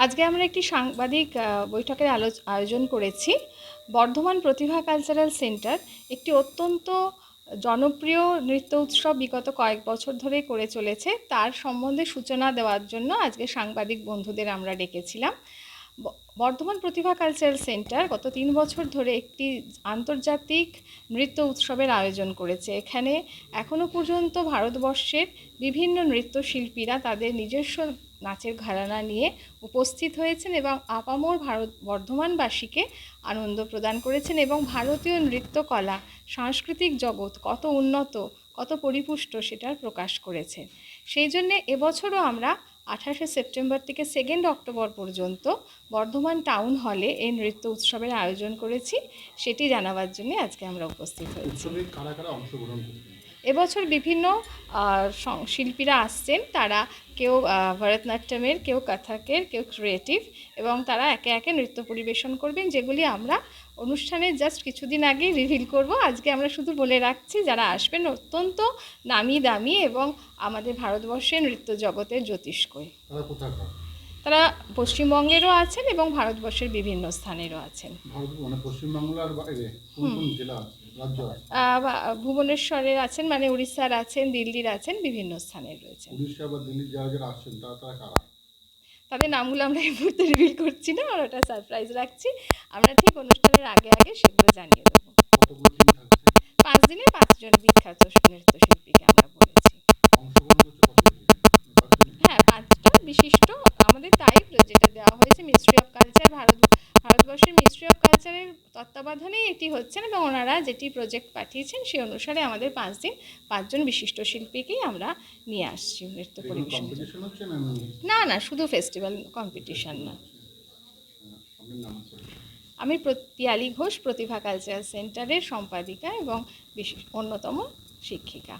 আজকে আমরা একটি সাংবাদিক বৈঠকের আয়োজন করেছি। বর্ধমান প্রতিভা কালচারাল সেন্টার একটি অত্যন্ত জনপ্রিয় নৃত্য উৎসব বিগত কয়েক বছর ধরেই করে চলেছে। তার সম্বন্ধে সূচনা দেওয়ার জন্য আজকে সাংবাদিক বন্ধুদের আমরা ডেকেছিলাম। বর্ধমান প্রতিভা কালচারাল সেন্টার গত 3 বছর ধরে একটি আন্তর্জাতিক নৃত্য উৎসবের আয়োজন করেছে। এখানে এখনও পর্যন্ত ভারতবর্ষের বিভিন্ন নৃত্যশিল্পীরা তাদের নিজস্ব নাচের ঘরানা নিয়ে উপস্থিত হয়েছেন এবং আপামর বর্ধমানবাসীকে আনন্দ প্রদান করেছেন এবং ভারতীয় নৃত্যকলা সাংস্কৃতিক জগৎ কত উন্নত, কত পরিপুষ্ট সেটার প্রকাশ করেছে। সেই জন্যে এবছরও আমরা 28শে সেপ্টেম্বর থেকে 2 অক্টোবর পর্যন্ত বর্ধমান টাউন হলে এই নৃত্য উৎসবের আয়োজন করেছি। সেটি জানাবার জন্য আজকে আমরা উপস্থিত হয়েছি। এবছর বিভিন্ন শিল্পীরা আসছেন। তারা কেউ ভরতনাট্যমের, কেউ কথকের, কেউ ক্রিয়েটিভ, এবং তারা একে একে নৃত্য পরিবেশন করবেন, যেগুলি আমরা অনুষ্ঠানের জাস্ট কিছুদিন আগেই রিভিল করব। আজকে আমরা শুধু বলে রাখছি যারা আসবেন অত্যন্ত নামি দামি এবং আমাদের ভারতবর্ষের নৃত্য জগতের জ্যোতিষ্কয়। তারা পশ্চিমবঙ্গেরও আছেন এবং ভারতবর্ষের বিভিন্ন স্থানেরও আছেন। ভুবনেশ্বরের আছেন, মানে উড়িষ্যার আছেন, দিল্লির আছেন, বিভিন্ন স্থানের রয়েছেন। তাদের নামগুলো আমরা এই মুহূর্তে রিভিল করছি না, আমরা ওটা সারপ্রাইজ রাখছি। আমরা ঠিক অনুষ্ঠানের আগে আগে সেগুলো জানিয়ে দেবো। 5 দিনে 5 জন বিখ্যাত নৃত্যশিল্পীকে আমরা বলেছি। হ্যাঁ, 5টা বিশিষ্ট আমাদের তাই যেটা দেওয়া হয়েছে মিনিস্ট্রি অফ কালচার, ভারতবর্ষের মিনিস্ট্রি অফ কালচারের তত্ত্বাবধানেই এটি হচ্ছেন এবং ওনারা যেটি প্রজেক্ট পাঠিয়েছেন সেই অনুসারে আমাদের 5 দিন 5 জন বিশিষ্ট শিল্পীকেই আমরা নিয়ে আসছি নৃত্য পরিবেশন। না না, শুধু ফেস্টিভ্যাল, কম্পিটিশন না। আমি পিয়ালি ঘোষ, প্রতিভা কালচারাল সেন্টারের সম্পাদিকা এবং অন্যতম শিক্ষিকা।